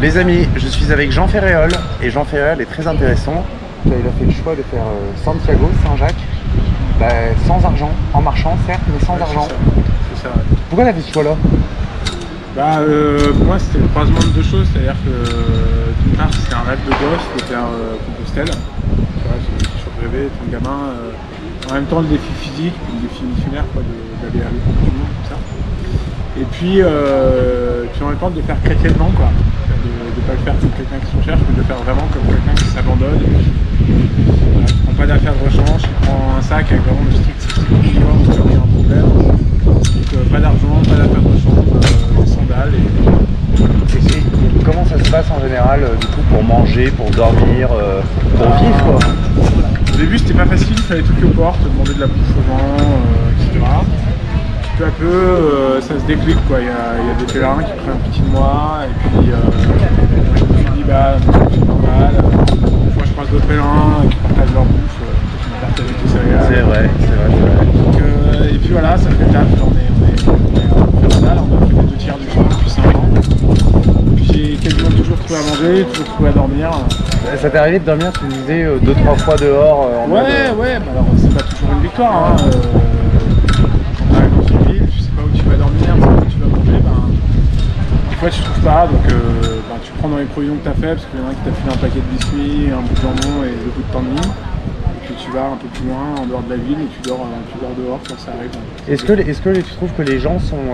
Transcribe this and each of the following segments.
Les amis, je suis avec Jean Ferréol et Jean Ferréol est très intéressant. Il a fait le choix de faire Santiago, Saint-Jacques, sans argent, en marchant certes, mais sans argent. C'est ça. Pourquoi tu as fait ce choix-là? Pour moi c'était le croisement de deux choses, c'est-à-dire que d'une part c'était un rêve de gosse de faire Compostelle. Tu vois, j'ai toujours rêvé, étant gamin, en même temps le défi physique, puis le défi missionnaire d'aller à l'autre bout du monde, tout ça. Et puis en même temps de le faire chrétiennement, quoi. De ne pas le faire comme quelqu'un qui se recherche, mais de le faire vraiment comme quelqu'un qui s'abandonne. Voilà, qui ne prend pas d'affaires de rechange, qui prend un sac avec vraiment le strict minimum si il y a un problème. Donc pas d'argent, pas d'affaires de rechange, des sandales. Et comment ça se passe en général du coup pour manger, pour dormir, pour vivre quoi? Au début c'était pas facile, il fallait toquer aux portes, demander de la bouffe aux gens, etc. Peu à peu, ça se déclic quoi. Il y a des pèlerins qui prennent pitié de moi, et puis je me dis c'est normal. Moi je croise d'autres pèlerins qui partagent leur bouffe, qui me partagent avec des céréales. C'est vrai. Donc, et puis voilà, ça fait taf, on est en salle, on a fait les 2 tiers du chemin depuis 5 ans. Puis j'ai quasiment toujours trouvé à manger, toujours trouvé à dormir. Ça t'est arrivé de dormir, tu me disais 2-3 fois dehors Ouais, alors c'est pas toujours une victoire. Tu sais pas où tu vas dormir, tu sais pas où tu vas manger, des fois tu trouves pas, donc tu prends dans les provisions que tu as fait, parce qu'il y en a un qui t'a filé un paquet de biscuits, un bout de jambon et 2 bouts de pain de mie, et puis tu vas un peu plus loin, en dehors de la ville, et tu dors dehors quand ça arrive. Est-ce que tu trouves que les gens sont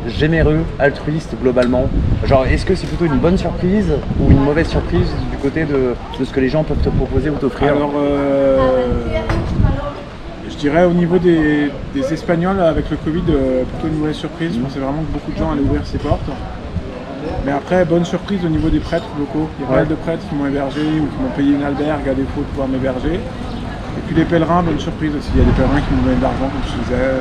généreux, altruistes globalement? Genre, est-ce que c'est plutôt une bonne surprise ou une mauvaise surprise du côté de ce que les gens peuvent te proposer ou t'offrir? Alors, je dirais au niveau des Espagnols avec le Covid, plutôt une mauvaise surprise. Je pensais vraiment que beaucoup de gens allaient ouvrir ses portes. Mais après, bonne surprise au niveau des prêtres locaux. Il y a pas mal de prêtres qui m'ont hébergé ou qui m'ont payé une albergue à défaut de pouvoir m'héberger. Et puis les pèlerins, bonne surprise aussi. Il y a des pèlerins qui m'ont donné de l'argent, comme je disais.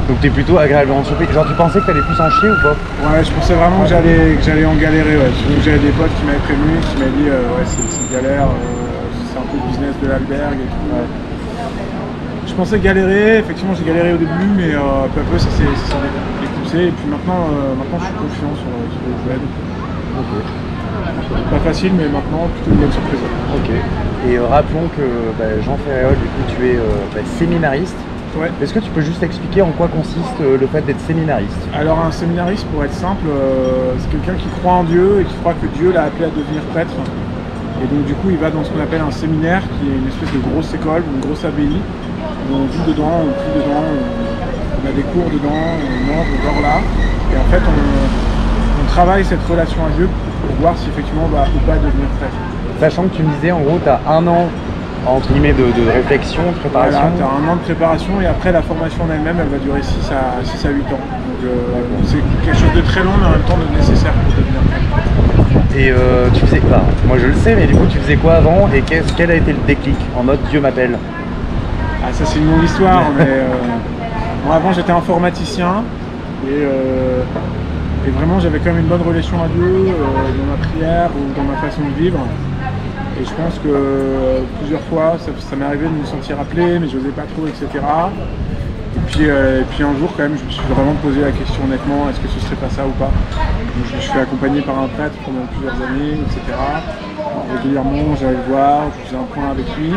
Donc t'es plutôt agréablement surpris. Genre tu pensais que t'allais plus en chier ou pas? Ouais, je pensais vraiment que j'allais en galérer. Ouais. J'avais des potes qui m'avaient prévenu, qui m'avaient dit c'est galère, c'est un peu le business de l'albergue et tout. Ouais. Je pensais galérer, effectivement j'ai galéré au début, mais peu à peu ça s'est éclipsé. Et puis maintenant je suis confiant sur le web. Okay. Pas facile, mais maintenant plutôt une bonne surprise. Ok. Et rappelons que Jean Ferréol, du coup tu es séminariste. Ouais. Est-ce que tu peux juste expliquer en quoi consiste le fait d'être séminariste? Alors un séminariste, pour être simple, c'est quelqu'un qui croit en Dieu et qui croit que Dieu l'a appelé à devenir prêtre. Et donc du coup il va dans ce qu'on appelle un séminaire, qui est une espèce de grosse école, une grosse abbaye. On vit dedans, on prie dedans, on a des cours dedans, on mange, on dort là. Et en fait on travaille cette relation à Dieu pour voir si effectivement on va ou pas devenir prêtre. Sachant que tu me disais en gros tu as 1 an entre guillemets de réflexion, de préparation. Voilà, tu as 1 an de préparation et après la formation en elle-même elle va durer 6 à 8 ans. Donc c'est quelque chose de très long mais en même temps de nécessaire pour devenir prêtre. Et tu faisais quoi? Moi je le sais, mais du coup tu faisais quoi avant et quel a été le déclic en mode Dieu m'appelle? Ah ça c'est une longue histoire, mais moi avant j'étais informaticien et vraiment j'avais quand même une bonne relation à Dieu dans ma prière ou dans ma façon de vivre. Et je pense que plusieurs fois ça m'est arrivé de me sentir appelé, mais je n'osais pas trop, etc. Et puis un jour quand même je me suis vraiment posé la question honnêtement, est-ce que ce serait pas ça ou pas? Donc, je me suis fait accompagner par un prêtre pendant plusieurs années, etc. Régulièrement j'allais le voir, je faisais un point avec lui.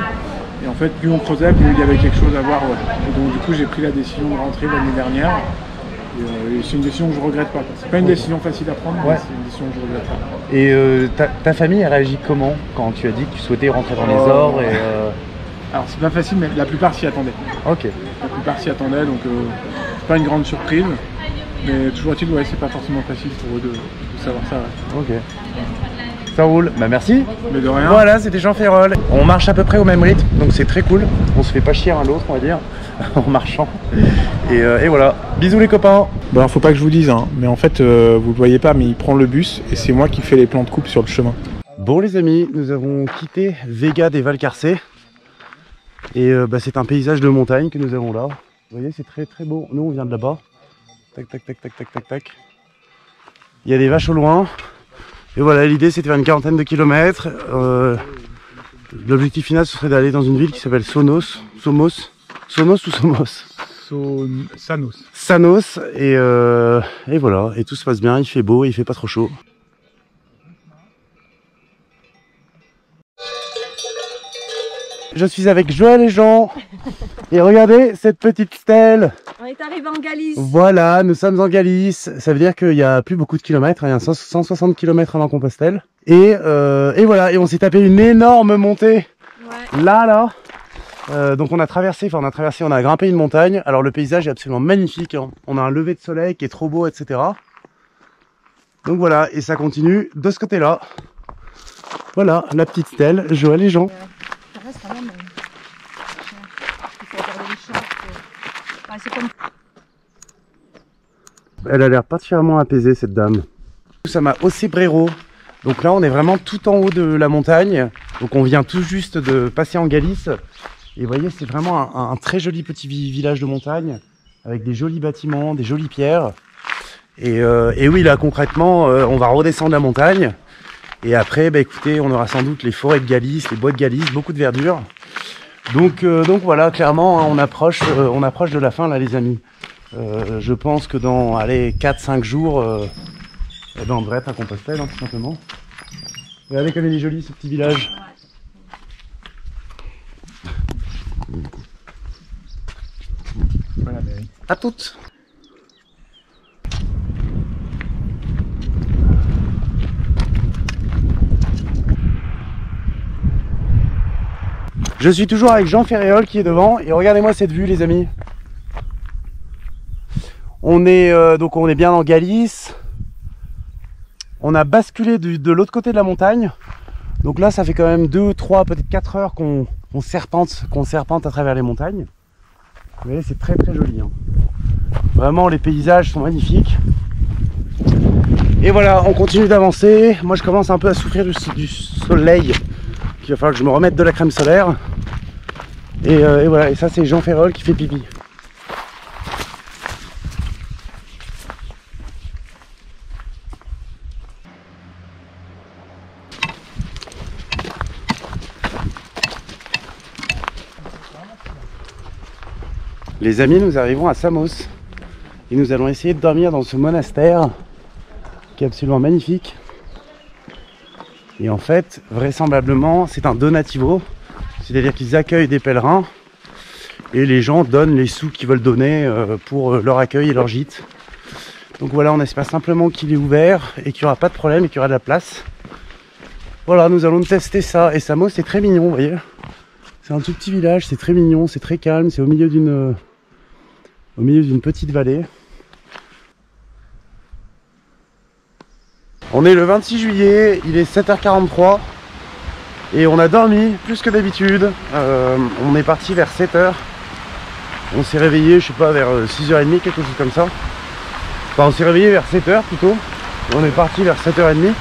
Et en fait, plus on creusait, plus il y avait quelque chose à voir. Ouais. Et donc du coup, j'ai pris la décision de rentrer l'année dernière. Et c'est une décision que je regrette pas. C'est pas une décision facile à prendre, mais c'est une décision que je regrette pas. Et ta famille a réagi comment quand tu as dit que tu souhaitais rentrer dans les ordres Alors c'est pas facile, mais la plupart s'y attendaient. Ok. La plupart s'y attendaient, donc c'est pas une grande surprise. Mais toujours est-il, c'est pas forcément facile pour eux de savoir ça. Ouais. Ok. Ça roule, merci. Mais de rien. Voilà, c'était Jean Ferréol. On marche à peu près au même rythme, donc c'est très cool. On se fait pas chier l'un l'autre, on va dire, en marchant. Et voilà, bisous les copains. Bon, faut pas que je vous dise, mais en fait, vous le voyez pas, mais il prend le bus et c'est moi qui fais les plans de coupe sur le chemin. Bon les amis, nous avons quitté Vega des Valcarce. Et c'est un paysage de montagne que nous avons là. Vous voyez, c'est très très beau. Nous, on vient de là-bas. Tac, tac, tac, tac, tac, tac, tac. Il y a des vaches au loin. Et voilà, l'idée c'était de faire une 40aine de kilomètres. L'objectif final ce serait d'aller dans une ville qui s'appelle Sanos ou Somos? Sanos. Et voilà, et tout se passe bien, il fait beau et il fait pas trop chaud. je suis avec Joël et Jean. Et regardez cette petite stèle. On est arrivé en Galice. Voilà, nous sommes en Galice. Ça veut dire qu'il n'y a plus beaucoup de kilomètres. Il y a 160 km avant Compostelle. Et voilà, et on s'est tapé une énorme montée. Ouais. Là. Donc on a grimpé une montagne. Alors le paysage est absolument magnifique. Hein. On a un lever de soleil qui est trop beau, etc. Donc voilà, et ça continue de ce côté-là. Voilà, la petite stèle, Joël et Jean. Ça reste quand même... il faut regarder les champs. Ouais, c'est comme... Elle a l'air particulièrement apaisée, cette dame. Nous sommes à Océbrero. Donc là, on est vraiment tout en haut de la montagne. Donc on vient tout juste de passer en Galice. Et vous voyez, c'est vraiment un très joli petit village de montagne, avec des jolis bâtiments, des jolies pierres. Et oui, là, concrètement, on va redescendre la montagne. Et après, bah, écoutez, on aura sans doute les forêts de Galice, les bois de Galice, beaucoup de verdure. Donc voilà, clairement, hein, on approche de la fin, là, les amis. Je pense que dans 4-5 jours, eh ben, on devrait être à Compostelle, hein, tout simplement. Regardez comme il est joli, ce petit village. Voilà, mais... À toutes. Je suis toujours avec Jean Ferréol qui est devant et regardez-moi cette vue, les amis. On est bien en Galice. On a basculé de l'autre côté de la montagne. Donc là, ça fait quand même 2, 3, peut-être 4 heures qu'on serpente à travers les montagnes. Vous voyez, c'est très très joli. Hein. Vraiment, les paysages sont magnifiques. Et voilà, on continue d'avancer. Moi, je commence un peu à souffrir du soleil. Il va falloir que je me remette de la crème solaire. Et voilà, et ça, c'est Jean Ferréol qui fait pipi. Les amis, nous arrivons à Samos et nous allons essayer de dormir dans ce monastère qui est absolument magnifique. Et en fait, vraisemblablement, c'est un donativo, c'est-à-dire qu'ils accueillent des pèlerins et les gens donnent les sous qu'ils veulent donner pour leur accueil et leur gîte. Donc voilà, on espère simplement qu'il est ouvert et qu'il n'y aura pas de problème et qu'il y aura de la place. Voilà, nous allons tester ça. Et Samos, c'est très mignon, vous voyez. C'est un tout petit village, c'est très mignon, c'est très calme, c'est au milieu d'une petite vallée. On est le 26 juillet, il est 7h43 et on a dormi plus que d'habitude. On est parti vers 7h. On s'est réveillé, je sais pas, vers 6h30, quelque chose comme ça. Enfin, on s'est réveillé vers 7h plutôt. On est parti vers 7h30.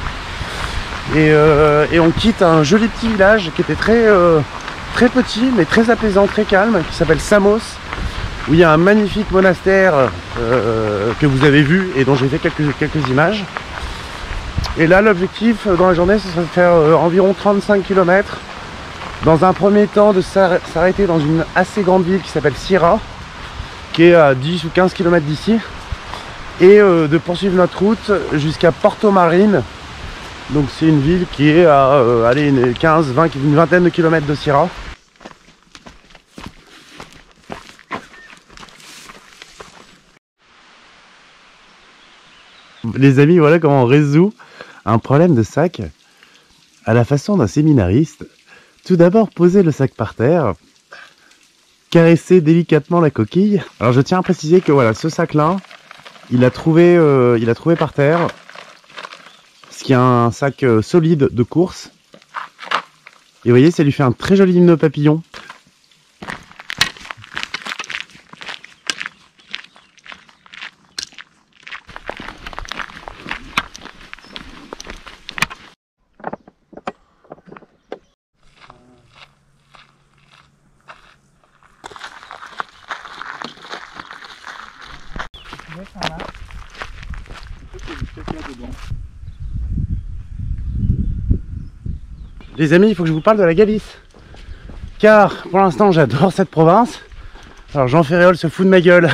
Et on quitte un joli petit village qui était très petit mais très apaisant, très calme, qui s'appelle Samos, où il y a un magnifique monastère que vous avez vu et dont j'ai fait quelques images. Et là, l'objectif dans la journée, ce serait de faire environ 35 km. Dans un premier temps, de s'arrêter dans une assez grande ville qui s'appelle Sierra, qui est à 10 ou 15 km d'ici, et de poursuivre notre route jusqu'à Porto Marine. Donc c'est une ville qui est à une vingtaine de kilomètres de Sierra. Les amis, voilà comment on résout un problème de sac à la façon d'un séminariste. Tout d'abord, poser le sac par terre, caresser délicatement la coquille. Alors je tiens à préciser que voilà, ce sac-là, il a trouvé par terre, ce qui est un sac solide de course. Et vous voyez, ça lui fait un très joli nœud papillon. Les amis, il faut que je vous parle de la Galice. Car pour l'instant, j'adore cette province. Alors Jean Ferréol se fout de ma gueule.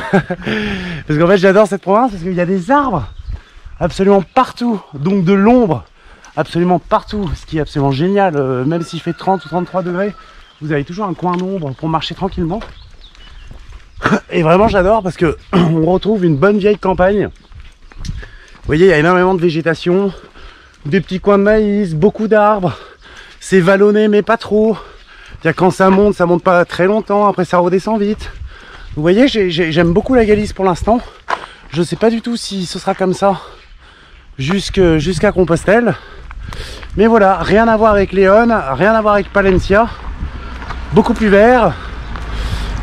Parce qu'en fait, j'adore cette province parce qu'il y a des arbres absolument partout. Donc de l'ombre absolument partout. Ce qui est absolument génial. Même s'il fait 30 ou 33 degrés, vous avez toujours un coin d'ombre pour marcher tranquillement. Et vraiment j'adore parce que on retrouve une bonne vieille campagne. Vous voyez, il y a énormément de végétation, des petits coins de maïs, beaucoup d'arbres. C'est vallonné mais pas trop. Quand ça monte pas très longtemps, après ça redescend vite. Vous voyez, j'aime beaucoup la Galice pour l'instant. Je sais pas du tout si ce sera comme ça jusqu'à Compostelle. Mais voilà, rien à voir avec Léon, rien à voir avec Palencia. Beaucoup plus vert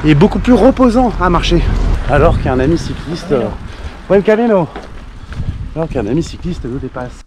et beaucoup plus reposant à marcher. Alors qu'un ami cycliste... Ouais, le Camino. Alors qu'un ami cycliste nous dépasse.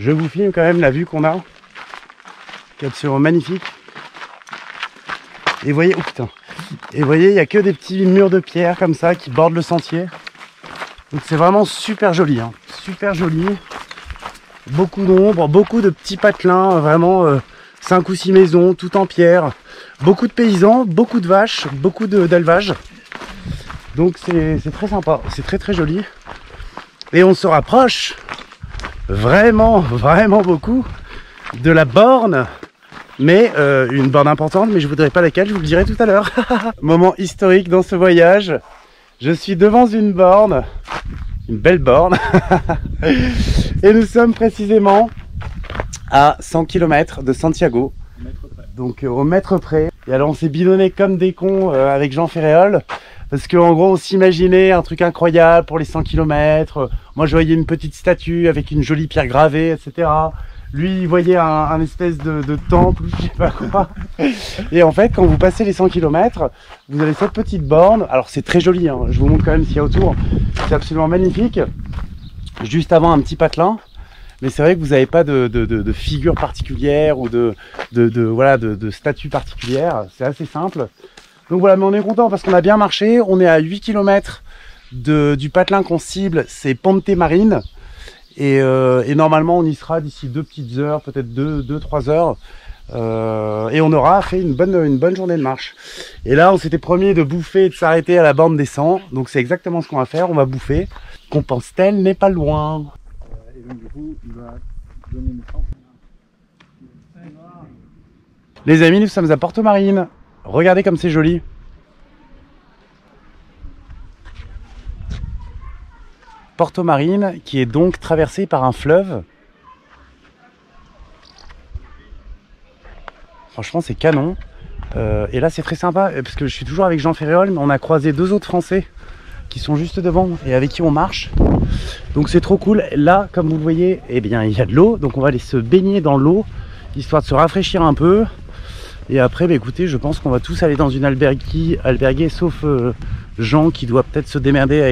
Je vous filme quand même la vue qu'on a, qui est absolument magnifique. Et voyez, oh putain, et voyez, il n'y a que des petits murs de pierre comme ça qui bordent le sentier. Donc c'est vraiment super joli, hein. Super joli. Beaucoup d'ombre, beaucoup de petits patelins, vraiment 5 ou 6 maisons, tout en pierre. Beaucoup de paysans, beaucoup de vaches, beaucoup d'élevage. Donc c'est très sympa, c'est très joli. Et on se rapproche vraiment beaucoup de la borne, mais une borne importante, mais je ne voudrais pas laquelle, je vous le dirai tout à l'heure. Moment historique dans ce voyage, je suis devant une borne, une belle borne, et nous sommes précisément à 100 km de Santiago, donc au mètre près. Et alors on s'est bidonné comme des cons avec Jean Ferréol, parce qu'en gros on s'imaginait un truc incroyable pour les 100 km. Moi je voyais une petite statue avec une jolie pierre gravée, etc. Lui il voyait un espèce de temple, je sais pas quoi. Et en fait quand vous passez les 100 km, vous avez cette petite borne. Alors c'est très joli, hein. Je vous montre quand même ce qu'il y a autour. C'est absolument magnifique. Juste avant un petit patelin. Mais c'est vrai que vous n'avez pas de figure particulière ou de statue particulière. C'est assez simple. Donc voilà, mais on est content parce qu'on a bien marché. On est à 8 km du patelin qu'on cible, c'est Ponte Marine. Et normalement, on y sera d'ici 2 petites heures, peut-être 2-3 heures. Et on aura fait une bonne journée de marche. Et là, on s'était promis de bouffer et de s'arrêter à la borne des 100. Donc c'est exactement ce qu'on va faire. On va bouffer. Compostelle n'est pas loin. Et donc du coup, il va donner une chance. Les amis, nous sommes à Porto Marine. Regardez comme c'est joli. Porto Marine qui est donc traversée par un fleuve. Franchement c'est canon. Et là c'est très sympa parce que je suis toujours avec Jean Ferréol, mais on a croisé 2 autres Français qui sont juste devant et avec qui on marche. Donc c'est trop cool. Là comme vous le voyez, eh bien il y a de l'eau, donc on va aller se baigner dans l'eau histoire de se rafraîchir un peu. Et après, bah, écoutez, je pense qu'on va tous aller dans une alberguée sauf Jean qui doit peut-être se démerder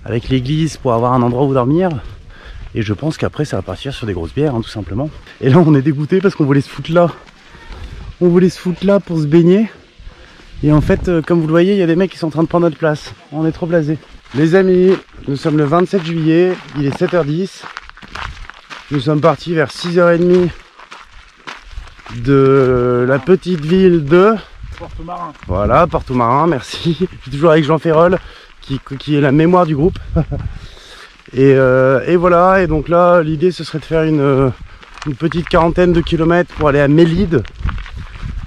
avec l'église pour avoir un endroit où dormir. Et je pense qu'après, ça va partir sur des grosses bières, hein, tout simplement. Et là, on est dégoûté parce qu'on voulait se foutre là. On voulait se foutre là pour se baigner. Et en fait, comme vous le voyez, il y a des mecs qui sont en train de prendre notre place. On est trop blasés. Les amis, nous sommes le 27 juillet, il est 7h10. Nous sommes partis vers 6h30. De la petite ville de Porto Marin. Voilà, Porto Marin, merci. Je suis toujours avec Jean Ferréol qui est la mémoire du groupe. et voilà, et donc là l'idée ce serait de faire une petite quarantaine de kilomètres pour aller à Mélide,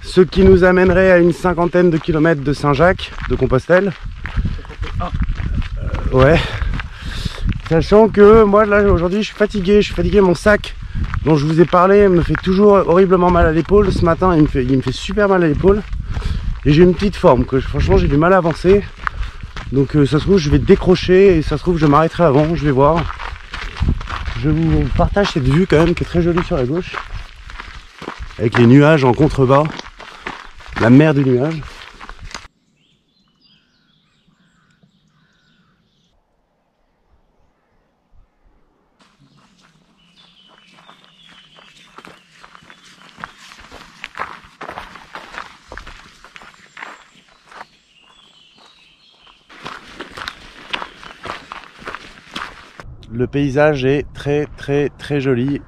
ce qui nous amènerait à une 50aine de kilomètres de Saint-Jacques de Compostelle. Ouais, sachant que moi là aujourd'hui je suis fatigué, mon sac dont je vous ai parlé me fait toujours horriblement mal à l'épaule. Ce matin il me fait super mal à l'épaule et j'ai une petite forme que franchement j'ai du mal à avancer. Donc ça se trouve je vais décrocher et ça se trouve je m'arrêterai avant, je vais voir. Je vous partage cette vue quand même qui est très jolie sur la gauche, avec les nuages en contrebas, la mer des nuages. Le paysage est très très très joli.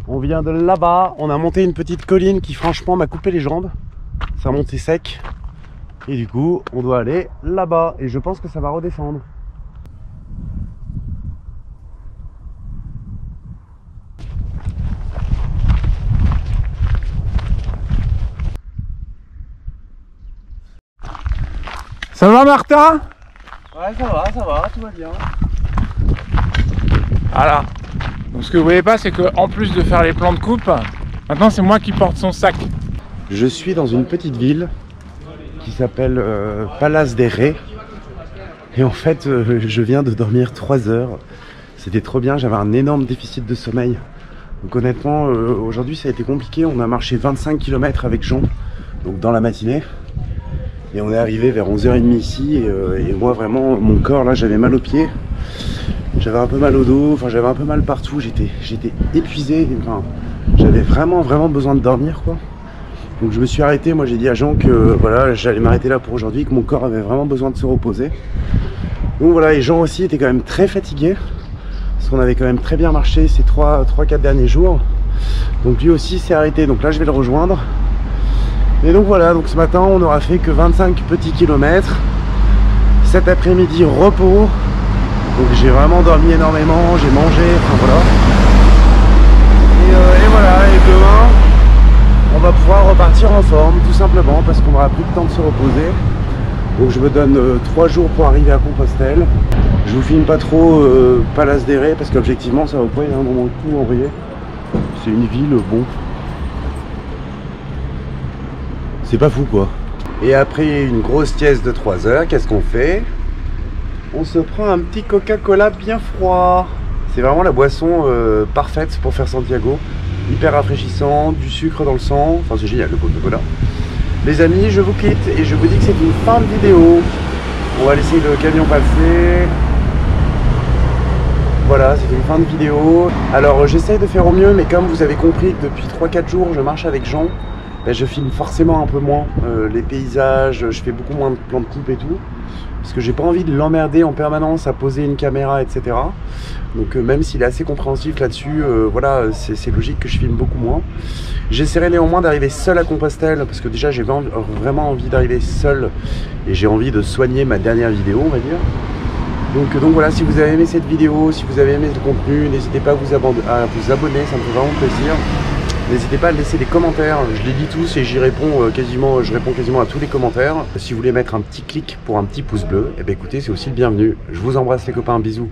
On vient de là-bas, on a monté une petite colline qui franchement m'a coupé les jambes. Ça a monté sec. Et du coup, on doit aller là-bas. Et je pense que ça va redescendre. Ça va Martin? Ouais, ça va, tout va bien. Voilà. Donc ce que vous voyez pas, c'est qu'en plus de faire les plans de coupe, maintenant c'est moi qui porte son sac. Je suis dans une petite ville qui s'appelle Palas de Rey. Et en fait, je viens de dormir 3 heures. C'était trop bien, j'avais un énorme déficit de sommeil. Donc honnêtement, aujourd'hui ça a été compliqué. On a marché 25 km avec Jean, donc dans la matinée. Et on est arrivé vers 11h30 ici. Et moi vraiment, mon corps là, j'avais mal aux pieds. J'avais un peu mal au dos, enfin j'avais un peu mal partout. J'étais épuisé. Enfin, j'avais vraiment besoin de dormir quoi. Donc je me suis arrêté, moi j'ai dit à Jean que voilà, j'allais m'arrêter là pour aujourd'hui, que mon corps avait vraiment besoin de se reposer. Donc voilà, et Jean aussi était quand même très fatigué, parce qu'on avait quand même très bien marché ces 3-4 derniers jours. Donc lui aussi s'est arrêté, donc là je vais le rejoindre. Et donc voilà, donc ce matin on n'aura fait que 25 petits kilomètres. Cet après-midi repos. Donc j'ai vraiment dormi énormément, j'ai mangé, enfin voilà. Et voilà, et demain on va pouvoir repartir en forme, tout simplement, parce qu'on aura plus de temps de se reposer. Donc je me donne 3 jours pour arriver à Compostelle. Je vous filme pas trop Palas de Rey, parce qu'objectivement ça va pas énormément le coup en vrai. C'est une ville, bon, c'est pas fou quoi. Et après une grosse sieste de 3 heures, qu'est-ce qu'on fait? On se prend un petit Coca-Cola bien froid. C'est vraiment la boisson parfaite pour faire Santiago. Hyper rafraîchissant, du sucre dans le sang, enfin c'est génial le Coca-Cola. Les amis, je vous quitte et je vous dis que c'est une fin de vidéo. On va laisser le camion passer. Voilà, c'est une fin de vidéo. Alors j'essaie de faire au mieux, mais comme vous avez compris que depuis 3-4 jours je marche avec Jean, ben, je filme forcément un peu moins les paysages, je fais beaucoup moins de plans de coupe et tout. Parce que j'ai pas envie de l'emmerder en permanence à poser une caméra, etc. Donc même s'il est assez compréhensif là-dessus, voilà, c'est logique que je filme beaucoup moins. J'essaierai néanmoins d'arriver seul à Compostelle, parce que déjà j'ai vraiment envie d'arriver seul, et j'ai envie de soigner ma dernière vidéo, on va dire. Donc voilà, si vous avez aimé cette vidéo, si vous avez aimé le contenu, n'hésitez pas à vous abonner, ça me fait vraiment plaisir. N'hésitez pas à laisser des commentaires, je les lis tous et je réponds quasiment à tous les commentaires. Si vous voulez mettre un petit clic pour un petit pouce bleu, eh bien écoutez, c'est aussi le bienvenu. Je vous embrasse les copains, bisous.